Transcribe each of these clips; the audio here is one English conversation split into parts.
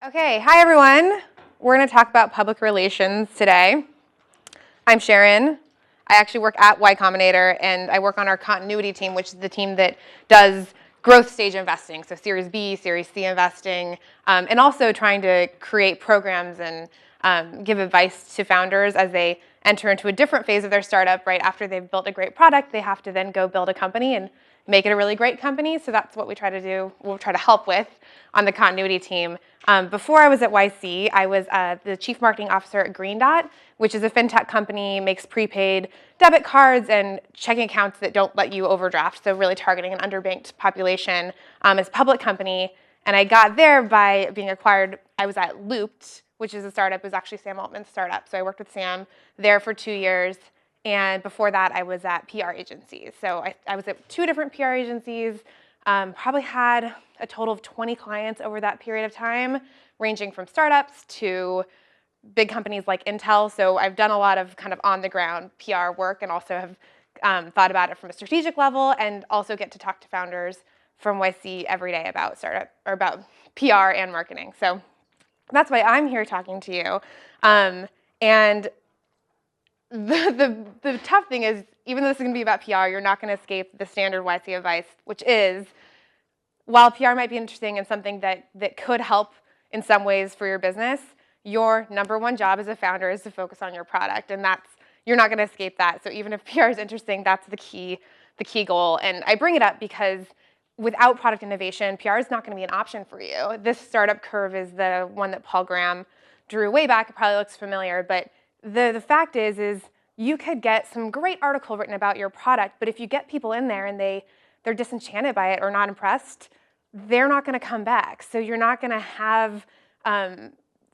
Okay, hi everyone. We're going to talk about public relations today. I'm Sharon. I actually work at Y Combinator, and I work on our continuity team, which is the team that does growth stage investing, so Series B, Series C investing, and also trying to create programs and give advice to founders as they enter into a different phase of their startup. Right after they've built a great product, they have to then go build a company and make it a really great company. So that's what we try to do. We'll try to help with on the continuity team. Before I was at YC, I was the chief marketing officer at Green Dot, which is a fintech company, makes prepaid debit cards and checking accounts that don't let you overdraft, so really targeting an underbanked population. It's a public company, and I got there by being acquired. I was at Looped, which is a startup. It was actually Sam Altman's startup, so I worked with Sam there for 2 years. And before that, I was at PR agencies. So I was at 2 different PR agencies, probably had a total of 20 clients over that period of time, ranging from startups to big companies like Intel. So I've done a lot of kind of on-the-ground PR work and also have thought about it from a strategic level, and also get to talk to founders from YC every day about startup or about PR and marketing. So that's why I'm here talking to you. And the tough thing is, even though this is going to be about PR, you're not going to escape the standard YC advice, which is, while PR might be interesting and something that could help in some ways for your business, your number one job as a founder is to focus on your product, and you're not going to escape that. So even if PR is interesting, that's the key goal. And I bring it up because without product innovation, PR is not going to be an option for you. This startup curve is the one that Paul Graham drew way back. It probably looks familiar, but the fact is you could get some great article written about your product, but if you get people in there and they're disenchanted by it or not impressed, they're not going to come back. So you're not going to have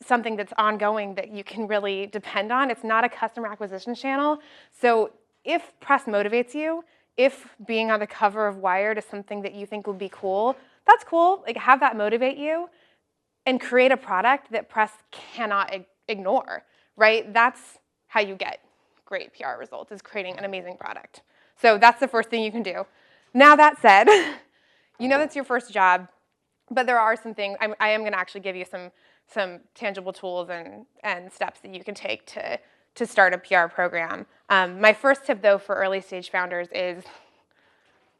something that's ongoing that you can really depend on. It's not a customer acquisition channel. So if press motivates you, if being on the cover of Wired is something that you think would be cool, that's cool. Like, have that motivate you and create a product that press cannot ignore, right? That's how you get great PR results, is creating an amazing product. So that's the first thing you can do. Now that said, you know that's your first job, but there are some things. I am going to actually give you some tangible tools and steps that you can take to start a PR program. My first tip, though, for early stage founders is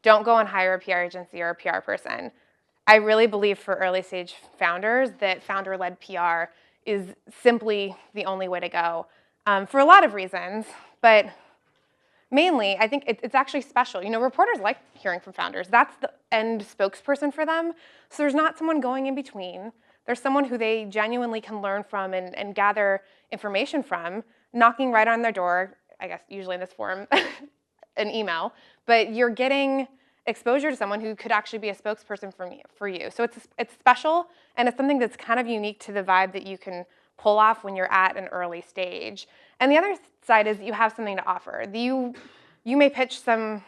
don't go and hire a PR agency or a PR person. I really believe for early stage founders that founder-led PR is simply the only way to go for a lot of reasons, but mainly, I think it's actually special. You know, reporters like hearing from founders. That's the end spokesperson for them. So there's not someone going in between. There's someone who they genuinely can learn from and gather information from, knocking right on their door, I guess usually in this form, an email. But you're getting exposure to someone who could actually be a spokesperson for you. So it's special, and it's something that's kind of unique to the vibe that you can pull off when you're at an early stage. And the other side is you have something to offer. You may pitch some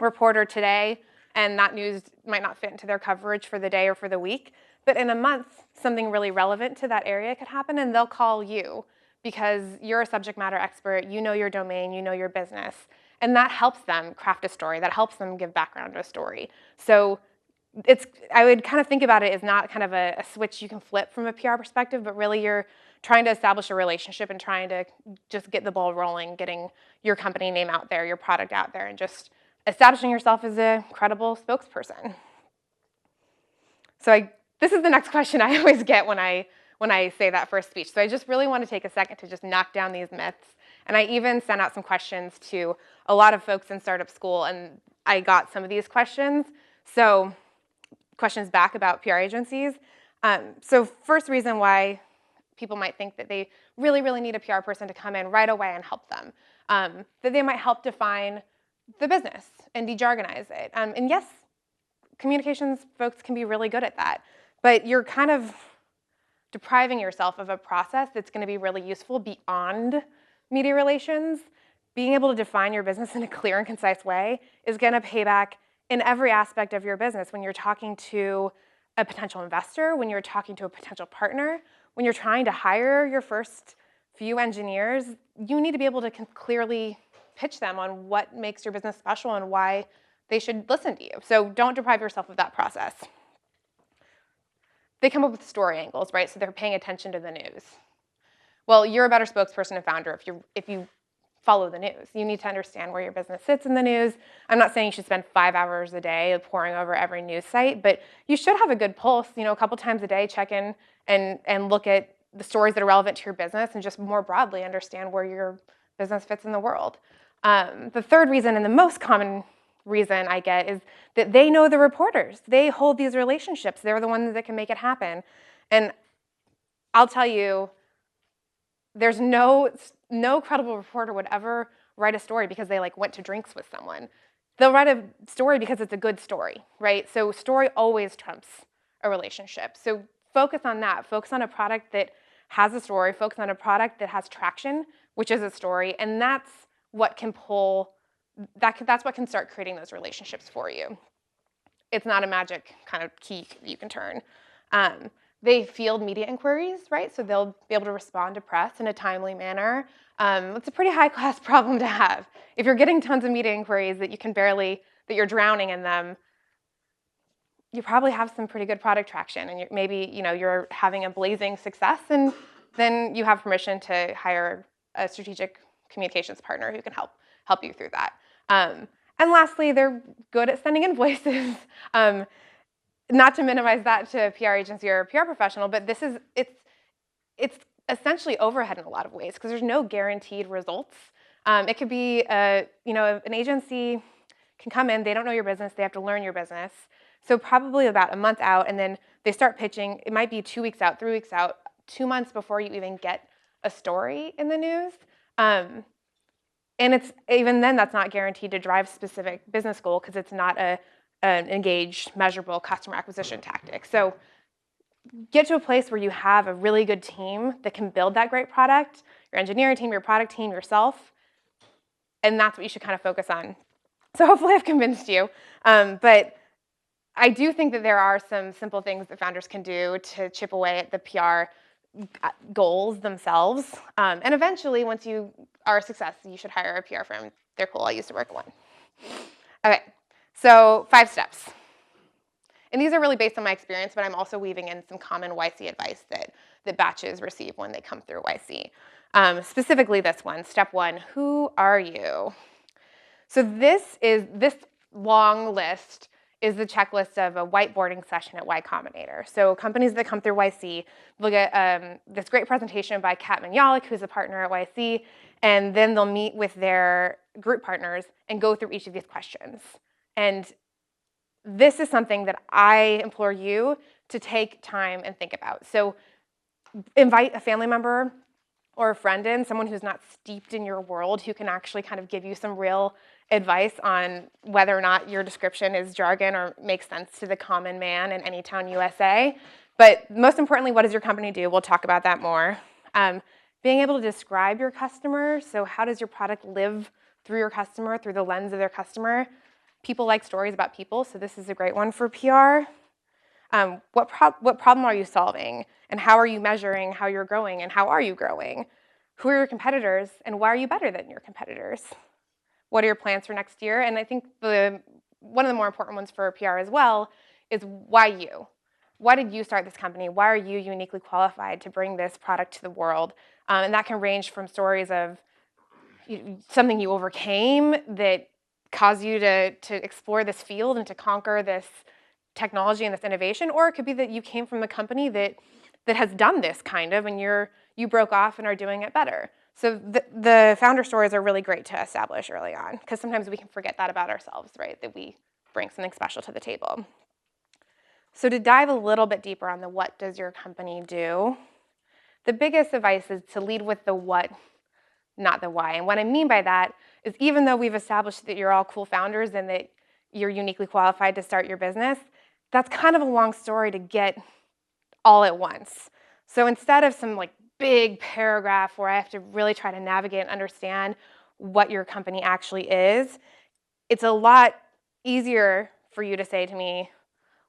reporter today, and that news might not fit into their coverage for the day or for the week, but in a month, something really relevant to that area could happen, and they'll call you because you're a subject matter expert, you know your domain, you know your business, and that helps them craft a story, that helps them give background to a story. So I would kind of think about it as not kind of a switch you can flip from a PR perspective, but really you're trying to establish a relationship and trying to just get the ball rolling, getting your company name out there, your product out there, and just establishing yourself as a credible spokesperson. So this is the next question I always get when I say that first speech. So I just really want to take a second to just knock down these myths. And I even sent out some questions to a lot of folks in startup school, and I got some of these questions. So questions back about PR agencies. So first reason why people might think that they really, really need a PR person to come in right away and help them, that they might help define the business and de-jargonize it. And yes, communications folks can be really good at that, but you're kind of depriving yourself of a process that's going to be really useful beyond media relations. Being able to define your business in a clear and concise way is going to pay back in every aspect of your business. When you're talking to a potential investor, when you're talking to a potential partner, when you're trying to hire your first few engineers, you need to be able to clearly pitch them on what makes your business special and why they should listen to you. So don't deprive yourself of that process. they come up with story angles, right? So they're paying attention to the news. Well, you're a better spokesperson and founder if you follow the news. You need to understand where your business sits in the news. I'm not saying you should spend 5 hours a day poring over every news site, but you should have a good pulse. A couple times a day, check in and look at the stories that are relevant to your business and just more broadly understand where your business fits in the world. The third reason, and the most common reason I get, is that they know the reporters. They hold these relationships. They're the ones that can make it happen. And I'll tell you, there's no credible reporter would ever write a story because they went to drinks with someone. They'll write a story because it's a good story, right? So story always trumps a relationship. So focus on that. Focus on a product that has a story. Focus on a product that has traction, which is a story, and that's what can that's what can start creating those relationships for you. It's not a magic kind of key you can turn. They field media inquiries, right? So they'll be able to respond to press in a timely manner. It's a pretty high-class problem to have. If you're getting tons of media inquiries that you're drowning in them, you probably have some pretty good product traction, and maybe you're having a blazing success, and then you have permission to hire a strategic communications partner who can help you through that. And lastly, they're good at sending invoices. Not to minimize that to a PR agency or a PR professional, but it's essentially overhead in a lot of ways because there's no guaranteed results. It could be an agency can come in, they don't know your business, they have to learn your business. So probably about a month out, and then they start pitching. It might be 2 weeks out, 3 weeks out, 2 months before you even get a story in the news. And it's even then that's not guaranteed to drive specific business goal because it's not an engaged, measurable customer acquisition tactic. So get to a place where you have a really good team that can build that great product, your engineering team, your product team, yourself, and that's what you should kind of focus on. So hopefully I've convinced you. But I do think that there are some simple things that founders can do to chip away at the PR goals themselves. And eventually, once you are a success, you should hire a PR firm. They're cool. I used to work at one. Okay, so 5 steps. And these are really based on my experience, but I'm also weaving in some common YC advice that batches receive when they come through YC. Specifically this one, step 1, who are you? So this long list is the checklist of a whiteboarding session at Y Combinator. So companies that come through YC will get this great presentation by Kat Mignolic, who's a partner at YC, and then they'll meet with their group partners and go through each of these questions. And this is something that I implore you to take time and think about. So invite a family member or a friend in, someone who's not steeped in your world, who can actually kind of give you some real advice on whether or not your description is jargon or makes sense to the common man in any town USA. But most importantly, what does your company do? We'll talk about that more. Being able to describe your customer, so how does your product live through your customer, through the lens of their customer? People like stories about people, so this is a great one for PR. What problem are you solving? And how are you measuring how you're growing and how are you growing? Who are your competitors and why are you better than your competitors? What are your plans for next year? And I think one of the more important ones for PR as well is why you? Why did you start this company? Why are you uniquely qualified to bring this product to the world? And that can range from stories of something you overcame that caused you to explore this field and to conquer this technology and this innovation, or it could be that you came from a company that has done this kind of, and you broke off and are doing it better. So the founder stories are really great to establish early on, because sometimes we can forget that about ourselves, right? That we bring something special to the table. So to dive a little bit deeper on the what does your company do, the biggest advice is to lead with the what, not the why. And what I mean by that is even though we've established that you're all cool founders and that you're uniquely qualified to start your business, that's kind of a long story to get all at once. So instead of some big paragraph where I have to really try to navigate and understand what your company actually is, it's a lot easier for you to say to me,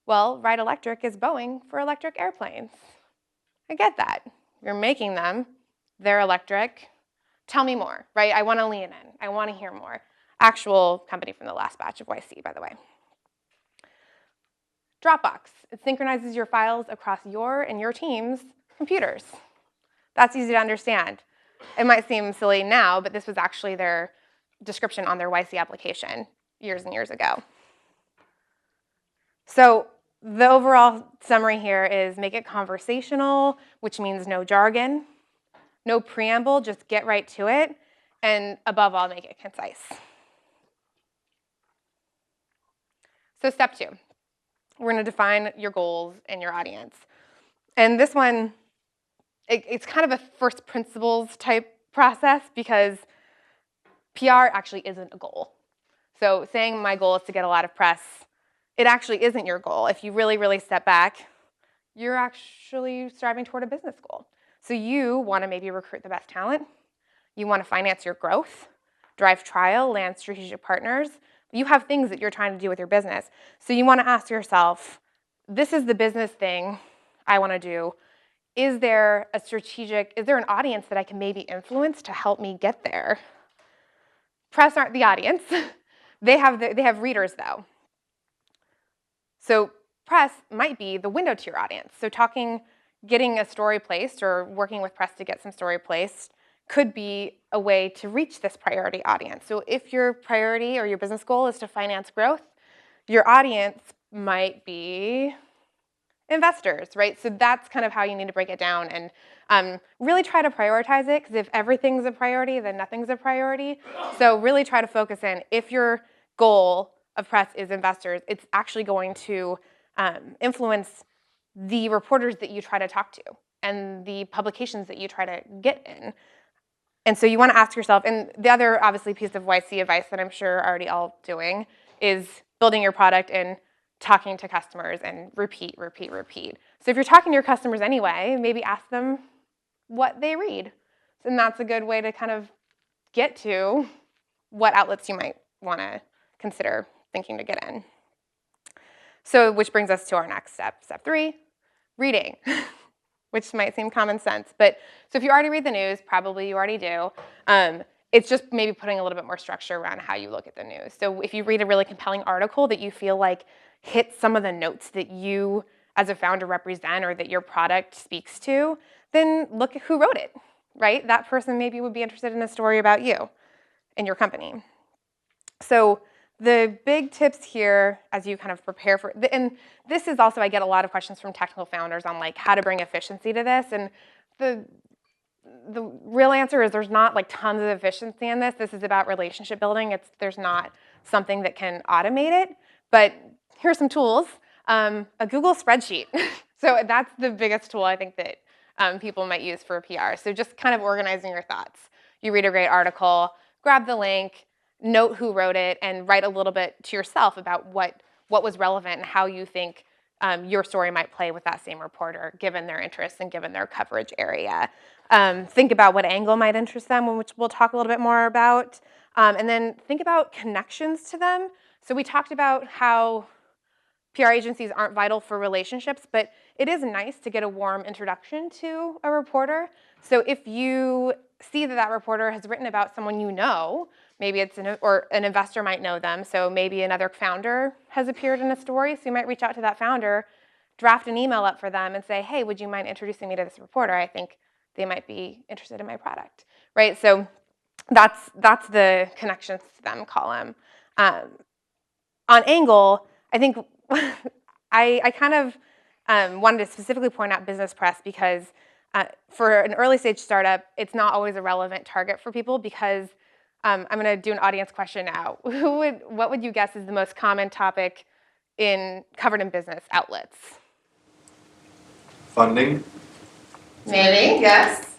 well, Wright Electric is Boeing for electric airplanes. I get that. You're making them. They're electric. Tell me more, right? I want to lean in. I want to hear more. Actual company from the last batch of YC, by the way. Dropbox. It synchronizes your files across your and your team's computers. That's easy to understand. It might seem silly now, but this was actually their description on their YC application years and years ago. So the overall summary here is make it conversational, which means no jargon, no preamble, just get right to it, and above all, make it concise. So step 2, we're going to define your goals and your audience. And this one, it's kind of a first principles type process because PR actually isn't a goal. So saying my goal is to get a lot of press, it actually isn't your goal. If you really, really step back, you're actually striving toward a business goal. So you want to maybe recruit the best talent. You want to finance your growth, drive trial, land strategic partners. You have things that you're trying to do with your business. So you want to ask yourself, this is the business thing I want to do. Is there an audience that I can maybe influence to help me get there? Press aren't the audience. They have readers though. So press might be the window to your audience. So getting a story placed or working with press to get some story placed could be a way to reach this priority audience. So if your priority or your business goal is to finance growth, your audience might be investors, right? So that's kind of how you need to break it down and really try to prioritize it, because if everything's a priority, then nothing's a priority. So really try to focus in. If your goal of press is investors, it's actually going to influence the reporters that you try to talk to and the publications that you try to get in. And so you want to ask yourself, and the other obviously piece of YC advice that I'm sure are already all doing is building your product and talking to customers and repeat. So if you're talking to your customers anyway, maybe ask them what they read. And that's a good way to kind of get to what outlets you might want to consider thinking to get in. So which brings us to our next step, step 3, reading, which might seem common sense. But so if you already read the news, probably you already do. It's just maybe putting a little bit more structure around how you look at the news. So if you read a really compelling article that you feel like hits some of the notes that you as a founder represent or that your product speaks to, then look at who wrote it, right? That person maybe would be interested in a story about you and your company. So the big tips here as you kind of prepare for, and this is also, I get a lot of questions from technical founders on like how to bring efficiency to this, and the real answer is there's not like tons of efficiency in this. This is about relationship building. There's not something that can automate it, but here's some tools. A Google spreadsheet. So that's the biggest tool I think that people might use for PR. So just kind of organizing your thoughts. You read a great article, grab the link, note who wrote it, and write a little bit to yourself about what was relevant and how you think your story might play with that same reporter, given their interests and given their coverage area. Think about what angle might interest them, which we'll talk a little bit more about. And then think about connections to them. So we talked about how PR agencies aren't vital for relationships, but it is nice to get a warm introduction to a reporter. So if you see that reporter has written about someone you know, maybe it's or an investor might know them, so maybe another founder has appeared in a story, so you might reach out to that founder, draft an email up for them and say, hey, would you mind introducing me to this reporter? I think they might be interested in my product, right? So that's the connections to them column. On angle, I think I kind of wanted to specifically point out business press because for an early stage startup, it's not always a relevant target for people because I'm going to do an audience question now. What would you guess is the most common topic covered in business outlets? Funding? Maybe, yes.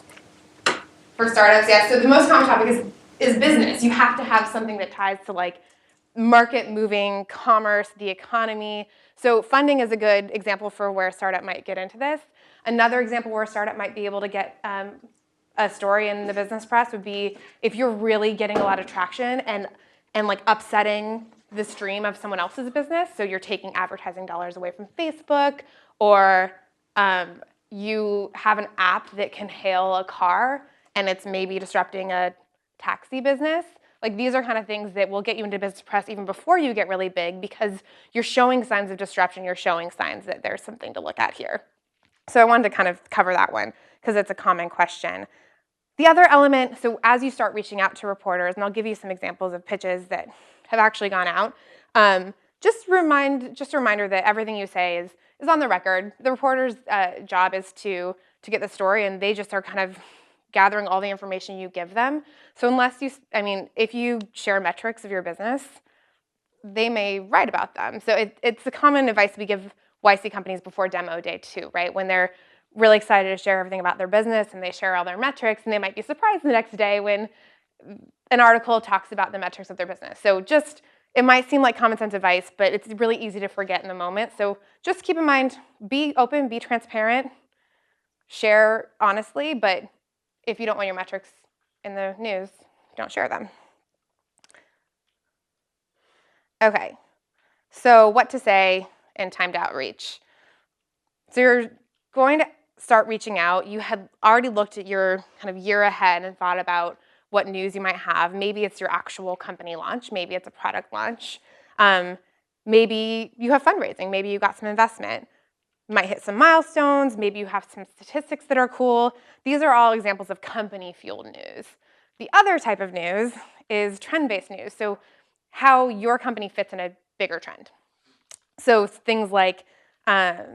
For startups, yes. So the most common topic is business. You have to have something that ties to like market moving, commerce, the economy. So funding is a good example for where a startup might get into this. Another example where a startup might be able to get a story in the business press would be if you're really getting a lot of traction and like upsetting the stream of someone else's business. So you're taking advertising dollars away from Facebook, or you have an app that can hail a car and it's maybe disrupting a taxi business. Like, these are kind of things that will get you into business press even before you get really big, because you're showing signs of disruption, you're showing signs that there's something to look at here. So I wanted to kind of cover that one because it's a common question. The other element, so as you start reaching out to reporters, and I'll give you some examples of pitches that have actually gone out, just a reminder that everything you say is on the record. The reporter's job is to get the story, and they just are kind of gathering all the information you give them. So unless if you share metrics of your business, they may write about them. So it's the common advice we give YC companies before demo day too, right? When they're really excited to share everything about their business and they share all their metrics, and they might be surprised the next day when an article talks about the metrics of their business. So it might seem like common sense advice, but it's really easy to forget in the moment. So just keep in mind, be open, be transparent, share honestly, but if you don't want your metrics in the news, don't share them. Okay, so what to say in timed outreach. So you're going to start reaching out. You had already looked at your kind of year ahead and thought about what news you might have. Maybe it's your actual company launch. Maybe it's a product launch. Maybe you have fundraising. Maybe you got some investment. You might hit some milestones. Maybe you have some statistics that are cool. These are all examples of company-fueled news. The other type of news is trend-based news. So how your company fits in a bigger trend. So things like a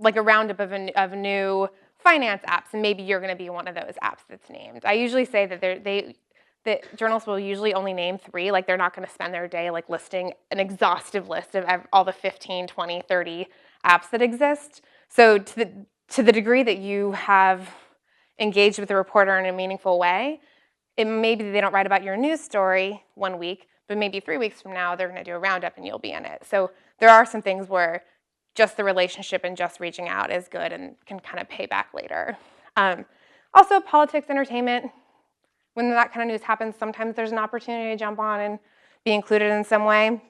roundup of new finance apps, and maybe you're going to be one of those apps that's named. I usually say that journalists will usually only name 3. Like, they're not going to spend their day like listing an exhaustive list of all the 15, 20, 30 apps that exist. So to the degree that you have engaged with the reporter in a meaningful way, maybe they don't write about your news story one week, but maybe 3 weeks from now they're going to do a roundup and you'll be in it. So there are some things where just the relationship and just reaching out is good and can kind of pay back later. Also, politics, entertainment. When that kind of news happens, sometimes there's an opportunity to jump on and be included in some way.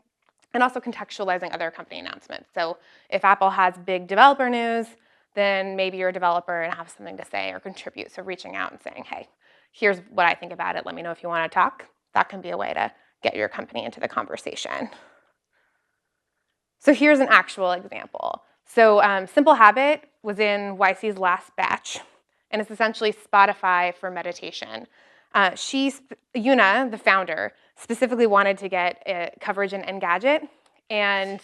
And also contextualizing other company announcements. So if Apple has big developer news, then maybe you're a developer and have something to say or contribute. So reaching out and saying, hey, here's what I think about it. Let me know if you want to talk. That can be a way to get your company into the conversation. So here's an actual example. So Simple Habit was in YC's last batch, and it's essentially Spotify for meditation. Yuna, the founder, specifically wanted to get coverage in Engadget, and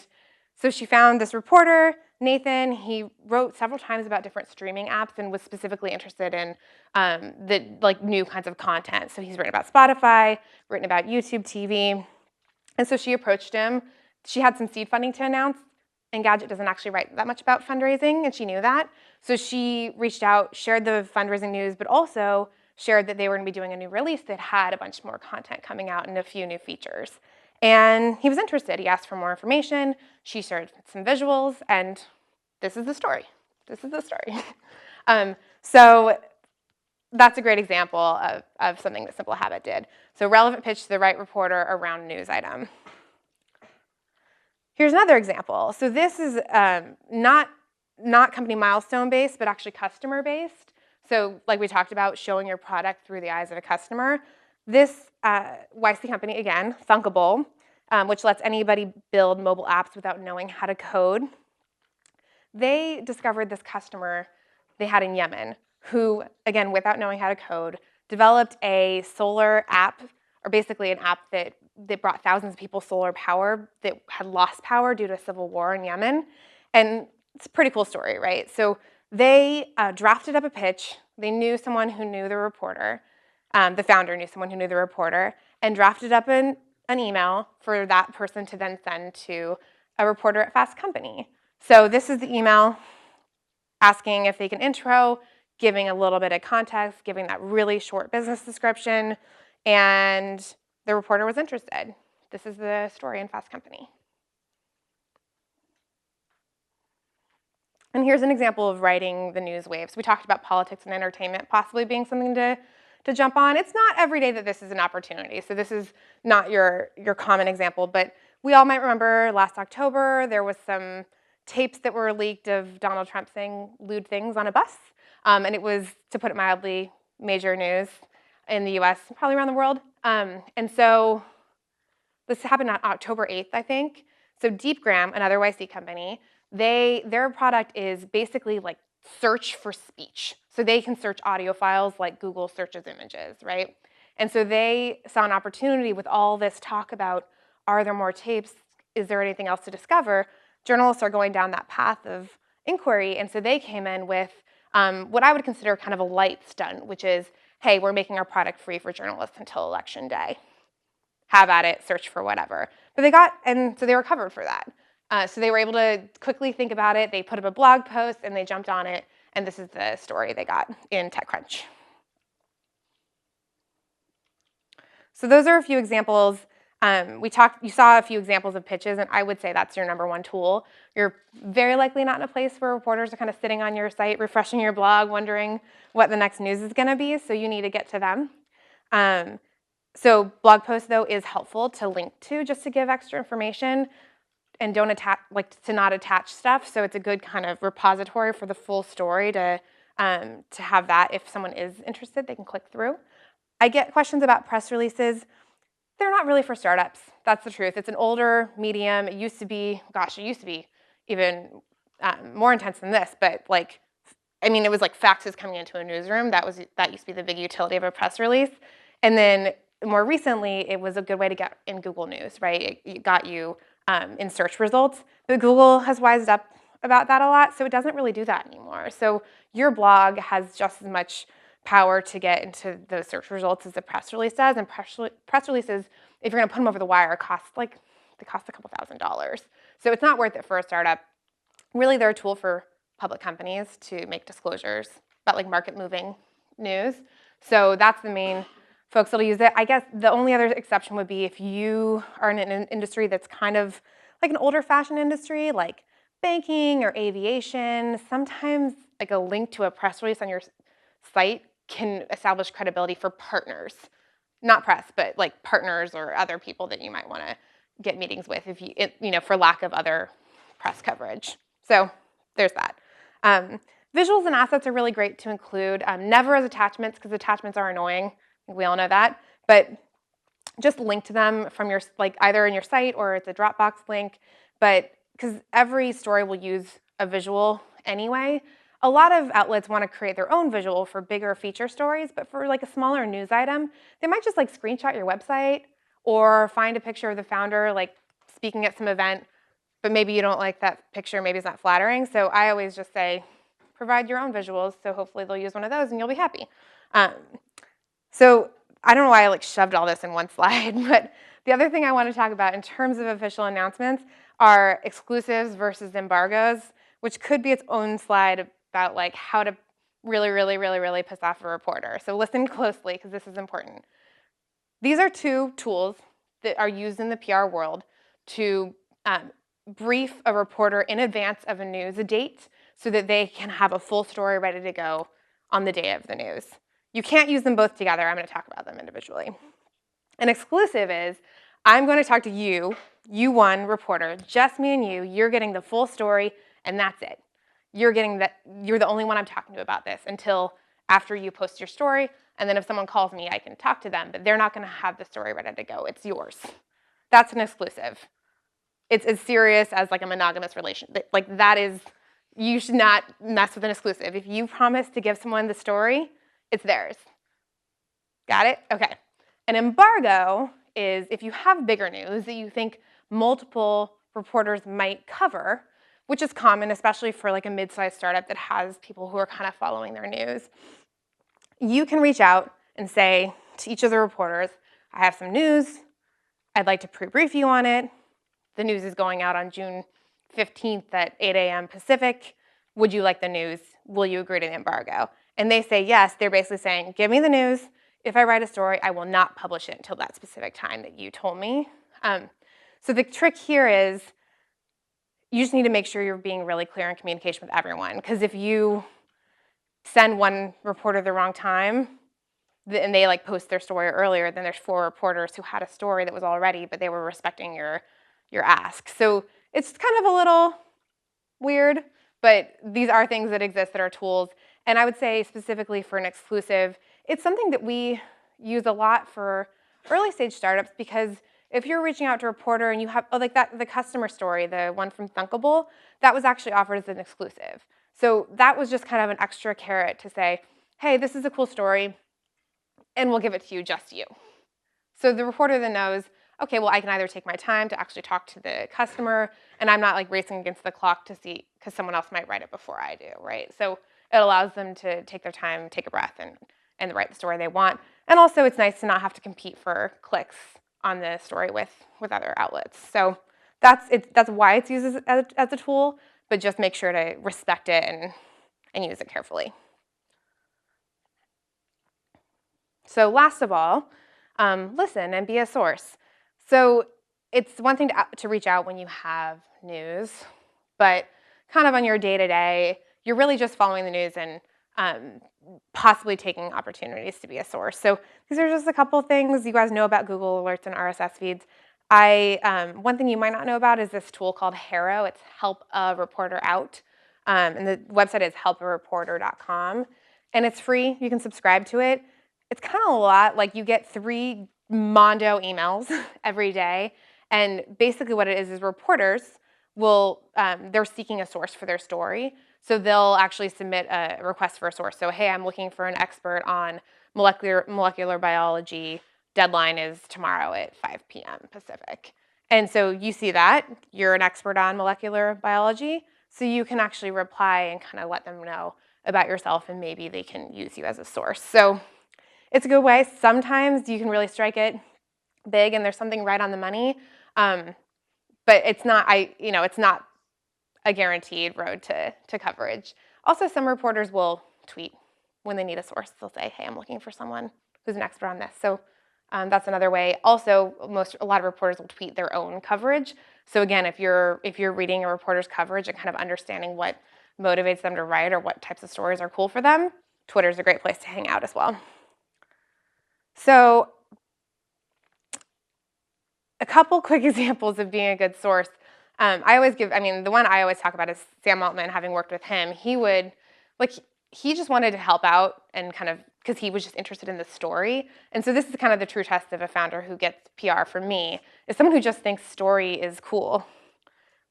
so she found this reporter, Nathan. He wrote several times about different streaming apps and was specifically interested in the new kinds of content. So he's written about Spotify, written about YouTube TV, and so she approached him. She had some seed funding to announce. Engadget doesn't actually write that much about fundraising, and she knew that. So she reached out, shared the fundraising news, but also shared that they were going to be doing a new release that had a bunch more content coming out and a few new features. And he was interested. He asked for more information. She shared some visuals, and this is the story. This is the story. So that's a great example of something that Simple Habit did. So relevant pitch to the right reporter around news item. Here's another example. So this is not company milestone based, but actually customer based. So like we talked about, showing your product through the eyes of a customer. This YC company, again, Thunkable, which lets anybody build mobile apps without knowing how to code. They discovered this customer they had in Yemen who, again, without knowing how to code, developed a solar app, or basically an app that brought thousands of people solar power that had lost power due to a civil war in Yemen. And it's a pretty cool story, right? So they drafted up a pitch. They knew someone who knew the reporter. The founder knew someone who knew the reporter, and drafted up an email for that person to then send to a reporter at Fast Company. So this is the email asking if they can intro, giving a little bit of context, giving that really short business description, and the reporter was interested. This is the story in Fast Company. And here's an example of riding the news waves. We talked about politics and entertainment possibly being something to jump on. It's not every day that this is an opportunity, so this is not your common example, but we all might remember last October there was some tapes that were leaked of Donald Trump saying lewd things on a bus, and it was, to put it mildly, major news in the US, probably around the world. And so this happened on October 8th, I think. So DeepGram, another YC company, their product is basically like search for speech. So they can search audio files like Google searches images, right? And so they saw an opportunity with all this talk about, are there more tapes? Is there anything else to discover? Journalists are going down that path of inquiry, and so they came in with what I would consider kind of a light stunt, which is, hey, we're making our product free for journalists until Election Day. Have at it, search for whatever. And so they were covered for that. So they were able to quickly think about it. They put up a blog post and they jumped on it. And this is the story they got in TechCrunch. So those are a few examples. You saw a few examples of pitches, and I would say that's your number one tool. You're very likely not in a place where reporters are kind of sitting on your site, refreshing your blog, wondering what the next news is going to be, so you need to get to them. So blog posts, though, is helpful to link to just to give extra information, and don't to not attach stuff. So it's a good kind of repository for the full story to have that. If someone is interested, they can click through. I get questions about press releases. They're not really for startups. That's the truth. It's an older medium. It used to be even more intense than this. But it was like faxes coming into a newsroom. That used to be the big utility of a press release. And then more recently, it was a good way to get in Google News, right? It got you in search results. But Google has wised up about that a lot, so it doesn't really do that anymore. So your blog has just as much power to get into those search results as a press release does. And press releases, if you're going to put them over the wire, cost a couple $1,000s. So it's not worth it for a startup. Really, they're a tool for public companies to make disclosures about market-moving news. So that's the main folks that'll use it. I guess the only other exception would be if you are in an industry that's kind of like an older-fashioned industry, like banking or aviation. Sometimes a link to a press release on your site can establish credibility for partners, not press, but partners or other people that you might want to get meetings with for lack of other press coverage. So there's that. Visuals and assets are really great to include, never as attachments because attachments are annoying. We all know that, but just link to them from your either in your site or it's a Dropbox link. But because every story will use a visual anyway, a lot of outlets want to create their own visual for bigger feature stories, but for a smaller news item, they might just screenshot your website or find a picture of the founder speaking at some event, but maybe you don't like that picture, maybe it's not flattering. So I always just say, provide your own visuals, so hopefully they'll use one of those and you'll be happy. So I don't know why I shoved all this in one slide, but the other thing I want to talk about in terms of official announcements are exclusives versus embargoes, which could be its own slide about how to really, really, really, really piss off a reporter. So listen closely because this is important. These are two tools that are used in the PR world to brief a reporter in advance of a news date so that they can have a full story ready to go on the day of the news. You can't use them both together. I'm going to talk about them individually. An exclusive is, I'm going to talk to you one reporter, just me and you. You're getting the full story, and that's it. You're the only one I'm talking to about this until after you post your story, and then if someone calls me, I can talk to them, but they're not going to have the story ready to go. It's yours. That's an exclusive. It's as serious as a monogamous relationship. That is, you should not mess with an exclusive. If you promise to give someone the story, it's theirs. Got it? Okay. An embargo is if you have bigger news that you think multiple reporters might cover, which is common, especially for a mid-sized startup that has people who are kind of following their news. You can reach out and say to each of the reporters, I have some news. I'd like to pre-brief you on it. The news is going out on June 15th at 8 a.m. Pacific. Would you like the news? Will you agree to the embargo? And they say yes. They're basically saying, give me the news. If I write a story, I will not publish it until that specific time that you told me. So the trick here is you just need to make sure you're being really clear in communication with everyone. Because if you send one reporter the wrong time, and they post their story earlier, then there's 4 reporters who had a story that was all ready, but they were respecting your ask. So it's kind of a little weird, but these are things that exist that are tools. And I would say specifically for an exclusive, it's something that we use a lot for early stage startups, because if you're reaching out to a reporter and you have, like that, the customer story, the one from Thunkable, that was actually offered as an exclusive. So that was just kind of an extra carrot to say, hey, this is a cool story, and we'll give it to you, just you. So the reporter then knows, okay, well, I can either take my time to actually talk to the customer, and I'm not like racing against the clock to see, because someone else might write it before I do, right? So it allows them to take their time, take a breath, and write the story they want. And also it's nice to not have to compete for clicks on the story with other outlets. So that's why it's used as a tool, but just make sure to respect it and use it carefully. So last of all, listen and be a source. So it's one thing to reach out when you have news, but kind of on your day-to-day, you're really just following the news and possibly taking opportunities to be a source. So these are just a couple things you guys know about Google Alerts and RSS feeds. One thing you might not know about is this tool called HARO. It's Help a Reporter Out. And the website is helpareporter.com. And it's free. You can subscribe to it. It's kind of a lot. Like, you get 3 Mondo emails every day. And basically what it is reporters will, they're seeking a source for their story. So they'll actually submit a request for a source. So, hey, I'm looking for an expert on molecular biology. Deadline is tomorrow at 5 p.m. Pacific. And so you see that. You're an expert on molecular biology. So you can actually reply and kind of let them know about yourself, and maybe they can use you as a source. So it's a good way. Sometimes you can really strike it big and there's something right on the money. But it's not, it's not a guaranteed road to coverage. Also, some reporters will tweet when they need a source. They'll say, hey, I'm looking for someone who's an expert on this. So that's another way. Also, a lot of reporters will tweet their own coverage. So again, if you're reading a reporter's coverage and kind of understanding what motivates them to write or what types of stories are cool for them, Twitter's a great place to hang out as well. So a couple quick examples of being a good source. The one I always talk about is Sam Altman. Having worked with him, he just wanted to help out and kind of, because he was just interested in the story. And so this is kind of the true test of a founder who gets PR from me, is someone who just thinks story is cool.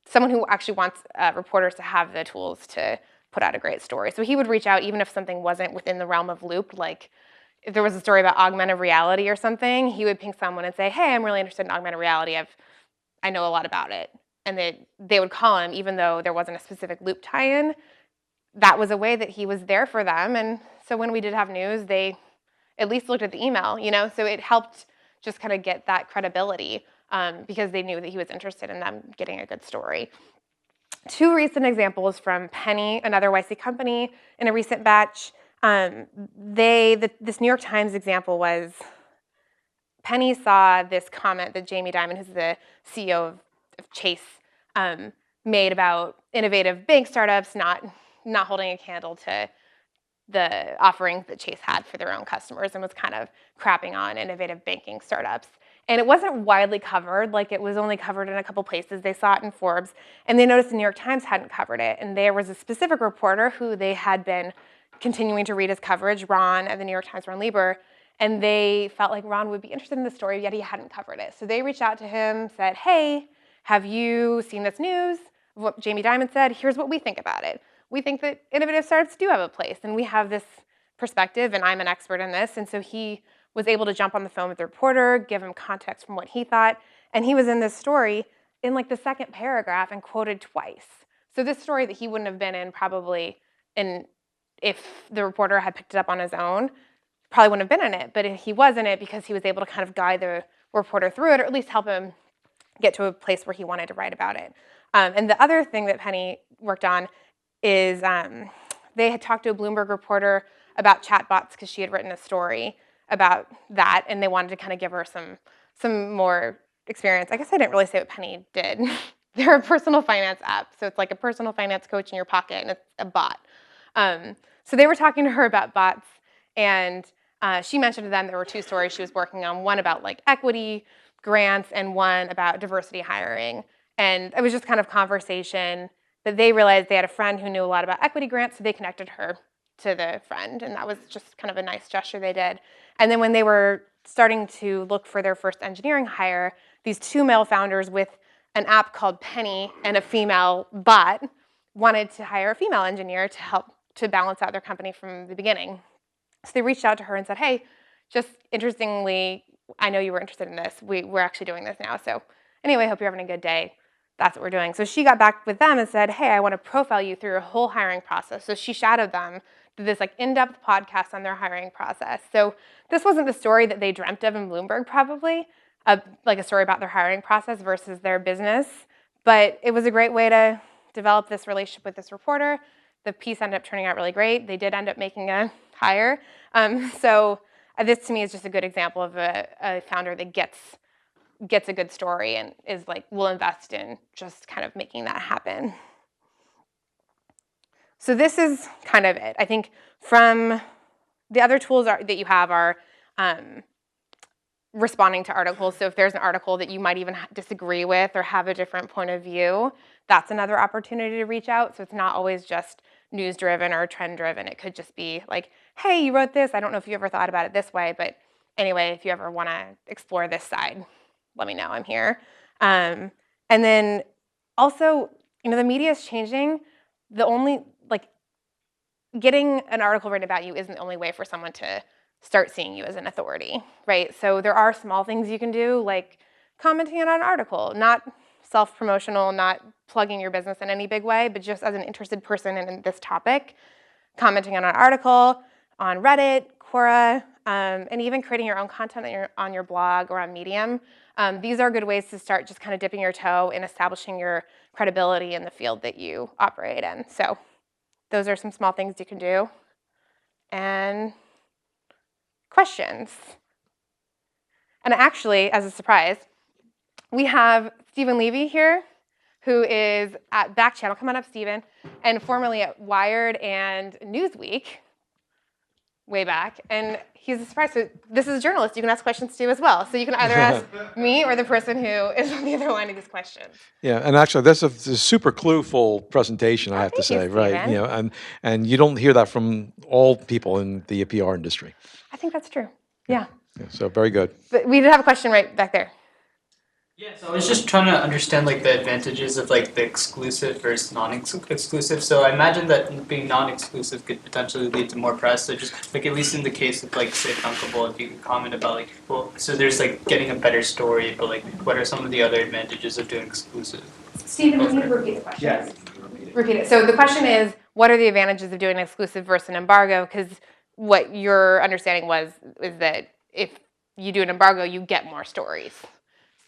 Someone who actually wants reporters to have the tools to put out a great story. So he would reach out even if something wasn't within the realm of Loop, like if there was a story about augmented reality or something, he would ping someone and say, hey, I'm really interested in augmented reality. I know a lot about it. And they would call him even though there wasn't a specific Loop tie-in. That was a way that he was there for them. And so when we did have news, they at least looked at the email, so it helped just kind of get that credibility because they knew that he was interested in them getting a good story. 2 recent examples from Penny, another YC company, in a recent batch. This New York Times example was, Penny saw this comment that Jamie Dimon, who's the CEO of Chase, made about innovative bank startups not holding a candle to the offerings that Chase had for their own customers, and was kind of crapping on innovative banking startups. And it wasn't widely covered, like it was only covered in a couple places. They saw it in Forbes, and they noticed the New York Times hadn't covered it. And there was a specific reporter who they had been continuing to read his coverage, Ron at the New York Times, Ron Lieber, and they felt like Ron would be interested in the story, yet he hadn't covered it. So they reached out to him, said, hey, have you seen this news? What Jamie Dimon said, here's what we think about it. We think that innovative startups do have a place, and we have this perspective, and I'm an expert in this. And so he was able to jump on the phone with the reporter, give him context from what he thought, and he was in this story in like the second paragraph and quoted twice. So this story that he wouldn't have been in probably if the reporter had picked it up on his own, probably wouldn't have been in it, but he was in it because he was able to kind of guide the reporter through it, or at least help him get to a place where he wanted to write about it. And the other thing that Penny worked on is they had talked to a Bloomberg reporter about chatbots because she had written a story about that, and they wanted to kind of give her some more experience. I guess I didn't really say what Penny did. They're a personal finance app, so it's like a personal finance coach in your pocket, and it's a bot. So they were talking to her about bots, and she mentioned to them there were 2 stories she was working on, one about like equity grants and one about diversity hiring. And it was just kind of conversation, but they realized they had a friend who knew a lot about equity grants, so they connected her to the friend, and that was just kind of a nice gesture they did. And then when they were starting to look for their first engineering hire, these 2 male founders with an app called Penny and a female bot wanted to hire a female engineer to help to balance out their company from the beginning. So they reached out to her and said, hey, just interestingly, I know you were interested in this. We're actually doing this now. So anyway, hope you're having a good day. That's what we're doing. So she got back with them and said, hey, I want to profile you through your whole hiring process. So she shadowed them, did this like in-depth podcast on their hiring process. So this wasn't the story that they dreamt of in Bloomberg probably, like a story about their hiring process versus their business. But it was a great way to develop this relationship with this reporter. The piece ended up turning out really great. They did end up making a hire. So this to me is just a good example of a founder that gets a good story and is like, will invest in just kind of making that happen. So this is kind of it. I think from the other tools that you have are responding to articles. So if there's an article that you might even disagree with or have a different point of view, that's another opportunity to reach out. So it's not always just news-driven or trend-driven. It could just be like, hey, you wrote this. I don't know if you ever thought about it this way, but anyway, if you ever want to explore this side, let me know. I'm here. And then also, the media is changing. The only, getting an article written about you isn't the only way for someone to start seeing you as an authority, right? So there are small things you can do, like commenting on an article, not self-promotional, not plugging your business in any big way, but just as an interested person in this topic, commenting on an article on Reddit, Quora, and even creating your own content on your blog or on Medium. These are good ways to start just kind of dipping your toe in establishing your credibility in the field that you operate in. So those are some small things you can do. And questions. And actually, as a surprise, we have Stephen Levy here, who is at Back Channel. Come on up, Stephen. And formerly at Wired and Newsweek, way back. And he's a surprise. So this is a journalist. You can ask questions to as well. So you can either ask me or the person who is on the other line of these questions. Yeah, and actually, that's a super clueful presentation, I have to say, right? And you don't hear that from all people in the PR industry. I think that's true. Yeah. So very good. But we did have a question right back there. Yeah, so I was just trying to understand the advantages of the exclusive versus non-exclusive. So I imagine that being non-exclusive could potentially lead to more press. So just at least in the case of say Thunkable, if you could comment about so there's getting a better story, but what are some of the other advantages of doing exclusive? Stephen, can you repeat the question? Yes. Repeat it. So the question is, what are the advantages of doing exclusive versus an embargo? Because what your understanding is that if you do an embargo, you get more stories.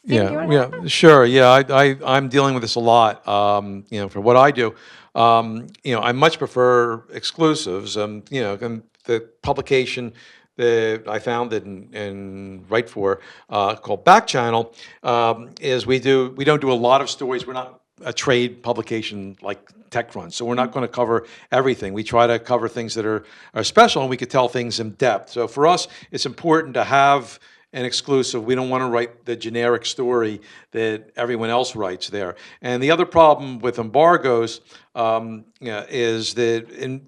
Yeah, sure. Yeah, I'm dealing with this a lot. For what I do, I much prefer exclusives. And the publication that I founded and write for, called Back Channel, is we don't do a lot of stories. We're not a trade publication like TechCrunch, so we're not going to cover everything. We try to cover things that are special, and we could tell things in depth. So for us, it's important to have an exclusive. We don't want to write the generic story that everyone else writes there. And the other problem with embargoes is that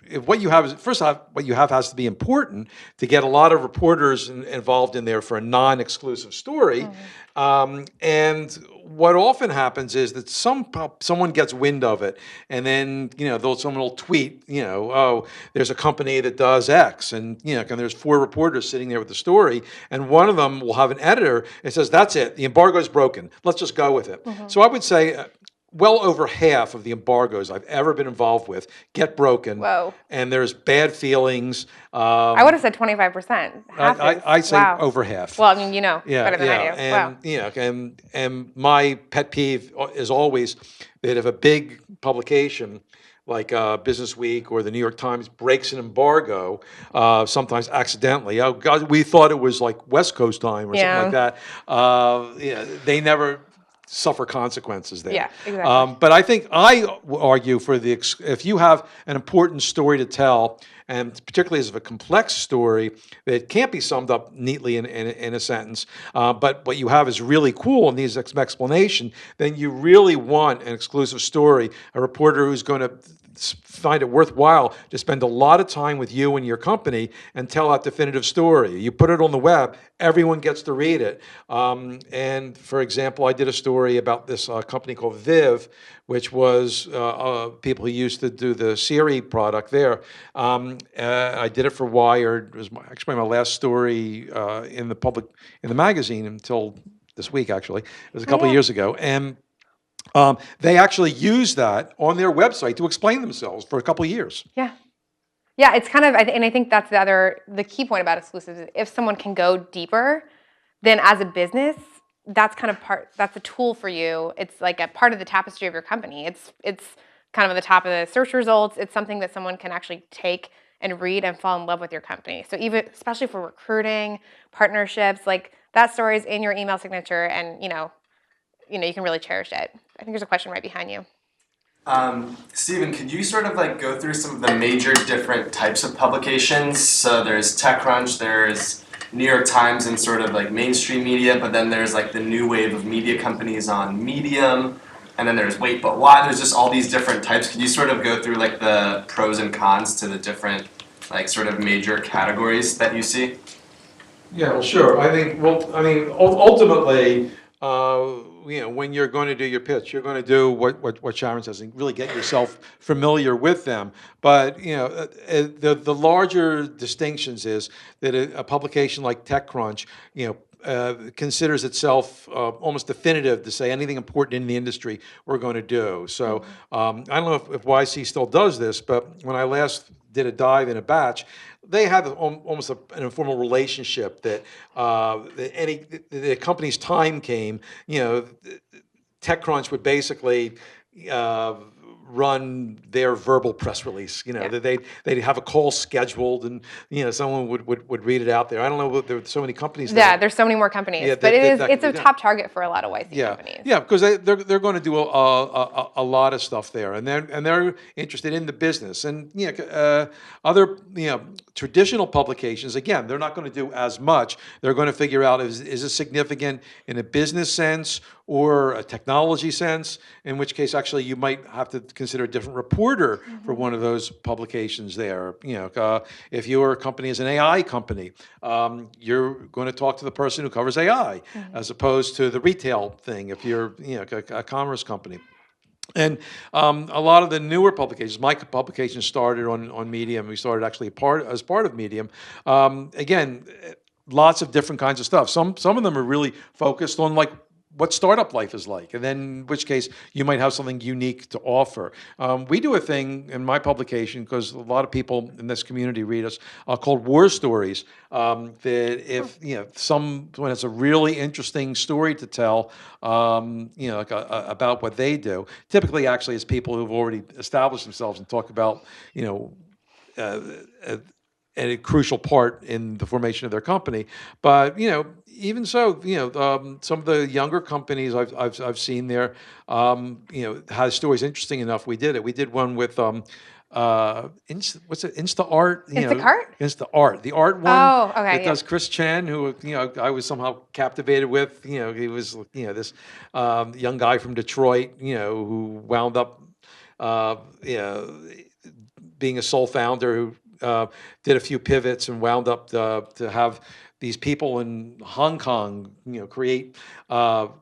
if what you have is, first off, what you have has to be important to get a lot of reporters involved in there for a non-exclusive story. And what often happens is that someone gets wind of it, and then someone will tweet, oh, there's a company that does X, and and there's 4 reporters sitting there with the story, and one of them will have an editor and says, that's it, the embargo's broken, let's just go with it. So I would say well over half of the embargoes I've ever been involved with get broken. Whoa. And there's bad feelings. I would have said 25%. I say over half. Well, I mean, better than I do. And, and my pet peeve is always that if a big publication like Business Week or the New York Times breaks an embargo, sometimes accidentally. Oh God, we thought it was like West Coast time or something like that. They never suffer consequences there. Yeah, exactly. But I think I argue for if you have an important story to tell, and particularly as a complex story that can't be summed up neatly in a sentence, but what you have is really cool and needs some explanation, then you really want an exclusive story, a reporter who's going to find it worthwhile to spend a lot of time with you and your company and tell that definitive story. You put it on the web, everyone gets to read it. And for example, I did a story about this company called Viv, which was people who used to do the Siri product there. I did it for Wired. It was actually my last story in the magazine until this week, actually. It was a couple of years ago. And they actually use that on their website to explain themselves for a couple of years. Yeah. Yeah, it's kind of, and I think that's the key point about exclusives is if someone can go deeper, then as a business, that's a tool for you. It's like a part of the tapestry of your company. It's kind of at the top of the search results. It's something that someone can actually take and read and fall in love with your company. So even, especially for recruiting, partnerships, like that story is in your email signature and, you can really cherish it. I think there's a question right behind you. Steven, could you sort of like go through some of the major different types of publications? So there's TechCrunch, there's New York Times and sort of like mainstream media, but then there's like the new wave of media companies on Medium, and then there's Wait But Why. There's just all these different types. Could you sort of go through like the pros and cons to the different like sort of major categories that you see? Yeah, well, sure. I think, ultimately, when you're going to do your pitch, you're going to do what Sharon says and really get yourself familiar with them. But, the larger distinctions is that a publication like TechCrunch, considers itself almost definitive to say anything important in the industry we're going to do. So I don't know if YC still does this, but when I last did a dive in a batch, they have almost an informal relationship that the company's time came, TechCrunch would basically run their verbal press release. They'd have a call scheduled, and someone would read it out there. I don't know, there are so many companies. There's so many more companies, but it's a top target for a lot of YC companies. Yeah, because they're going to do a lot of stuff there, and they're interested in the business. And other traditional publications, again, they're not going to do as much. They're going to figure out is it significant in a business sense or a technology sense, in which case actually you might have to consider a different reporter for one of those publications there. If your company is an AI company, you're going to talk to the person who covers AI as opposed to the retail thing if you're a commerce company. And a lot of the newer publications, my publication started on Medium. We started actually as part of Medium. Again, lots of different kinds of stuff. Some of them are really focused on like what startup life is like, and then in which case you might have something unique to offer. We do a thing in my publication, because a lot of people in this community read us, called War Stories, that if, when it's a really interesting story to tell, about what they do, typically actually it's people who've already established themselves and talk about, a crucial part in the formation of their company. But even so, some of the younger companies I've seen there, has stories interesting enough. We did it. We did one with what's it? Instaart. Instacart? Instaart, the art one. Oh, okay. It does Chris Chen, who I was somehow captivated with. He was this young guy from Detroit, who wound up being a sole founder who did a few pivots and wound up to have these people in Hong Kong, create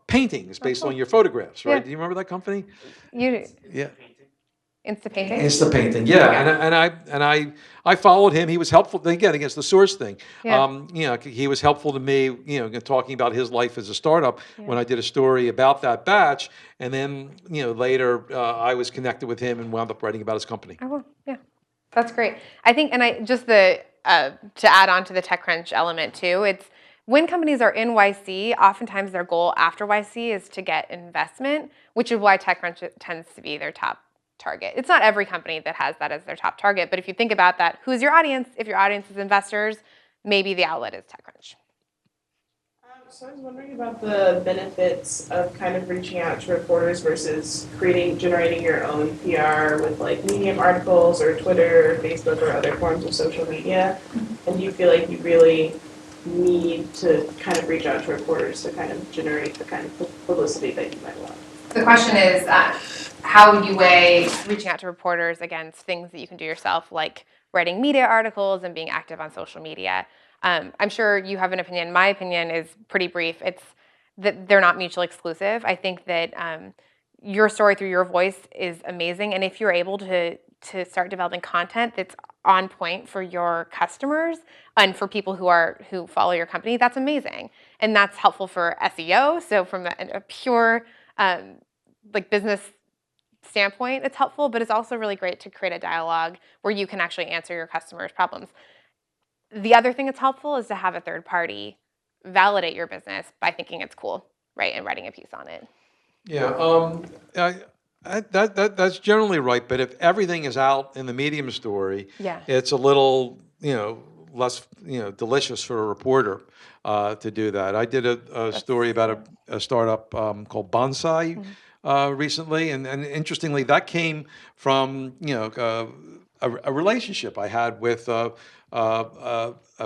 paintings based on your photographs, right? Yeah. Do you remember that company? Yeah. Instapainting? Instapainting, yeah. And I followed him. He was helpful, again, against the source thing. Yeah. He was helpful to me, talking about his life as a startup when I did a story about that batch. And then, later I was connected with him and wound up writing about his company. Oh, yeah. That's great. I think, and to add on to the TechCrunch element too, it's when companies are in YC, oftentimes their goal after YC is to get investment, which is why TechCrunch tends to be their top target. It's not every company that has that as their top target, but if you think about that, who's your audience? If your audience is investors, maybe the outlet is TechCrunch. So I was wondering about the benefits of kind of reaching out to reporters versus generating your own PR with like Medium articles or Twitter or Facebook or other forms of social media. And do you feel like you really need to kind of reach out to reporters to kind of generate the kind of publicity that you might want? The question is, how would you weigh reaching out to reporters against things that you can do yourself, like writing media articles and being active on social media? I'm sure you have an opinion. My opinion is pretty brief. It's that they're not mutually exclusive. I think that your story through your voice is amazing, and if you're able to start developing content that's on point for your customers and for people who follow your company, that's amazing, and that's helpful for SEO. So from a pure like business standpoint, it's helpful, but it's also really great to create a dialogue where you can actually answer your customers' problems. The other thing that's helpful is to have a third party validate your business by thinking it's cool, right, and writing a piece on it. Yeah, that's generally right. But if everything is out in the Medium story, Yeah. it's a little, less, delicious for a reporter to do that. I did a story about a startup called Bonsai recently, and interestingly, that came from a relationship I had with a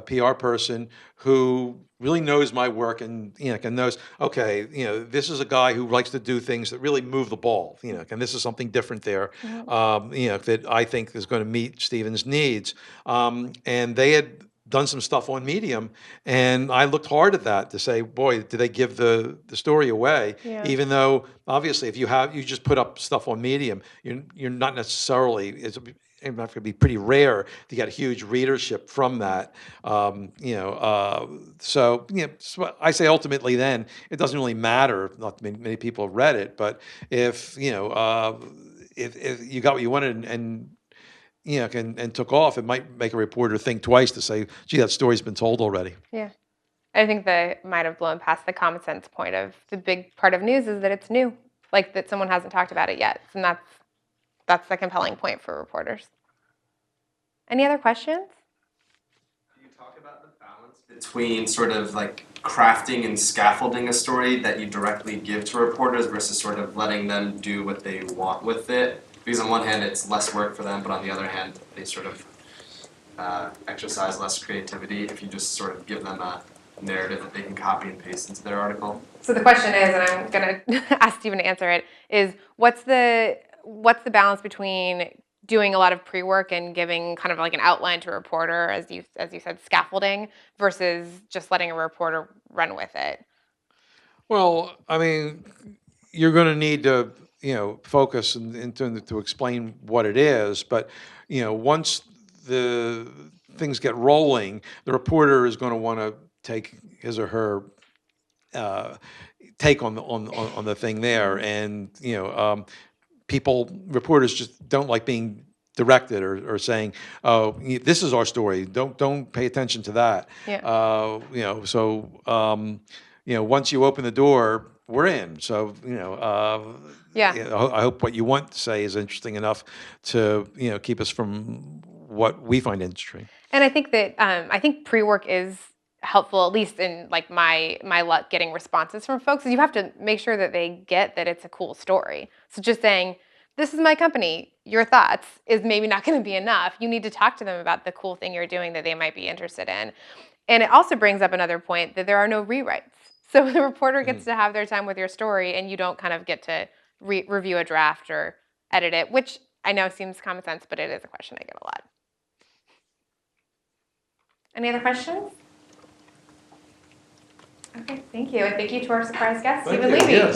PR person who really knows my work and and knows, okay, this is a guy who likes to do things that really move the ball, and this is something different there, that I think is going to meet Stephen's needs, and they had done some stuff on Medium, and I looked hard at that to say, boy, did they give the story away? Yeah. Even though obviously, if you just put up stuff on Medium, you're not necessarily it's going to be pretty rare to get huge readership from that. So I say ultimately, then it doesn't really matter. Not many people have read it, but if if you got what you wanted and and took off, it might make a reporter think twice to say, gee, that story's been told already. Yeah. I think that might have blown past the common sense point of the big part of news is that it's new, like that someone hasn't talked about it yet. And that's the compelling point for reporters. Any other questions? Can you talk about the balance between sort of like crafting and scaffolding a story that you directly give to reporters versus sort of letting them do what they want with it? Because on one hand, it's less work for them, but on the other hand, they sort of exercise less creativity if you just sort of give them a narrative that they can copy and paste into their article. So the question is, and I'm going to ask Stephen to answer it, is what's the balance between doing a lot of pre-work and giving kind of like an outline to a reporter, as you said, scaffolding, versus just letting a reporter run with it? Well, I mean, you're going to need to, focus and to explain what it is. But, once the things get rolling, the reporter is going to want to take his or her take on the thing there, and reporters just don't like being directed or saying, "Oh, this is our story. Don't pay attention to that." Yeah. Once you open the door, we're in. So Yeah. I hope what you want to say is interesting enough to keep us from what we find interesting. And I think that I think pre-work is helpful, at least in like my luck getting responses from folks. You have to make sure that they get that it's a cool story. So just saying, this is my company, your thoughts, is maybe not going to be enough. You need to talk to them about the cool thing you're doing that they might be interested in. And it also brings up another point that there are no rewrites. So the reporter gets to have their time with your story, and you don't kind of get to review a draft or edit it, which I know seems common sense, but it is a question I get a lot. Any other questions? Okay, thank you. And thank you to our surprise guest, Stephen Levy. Yes.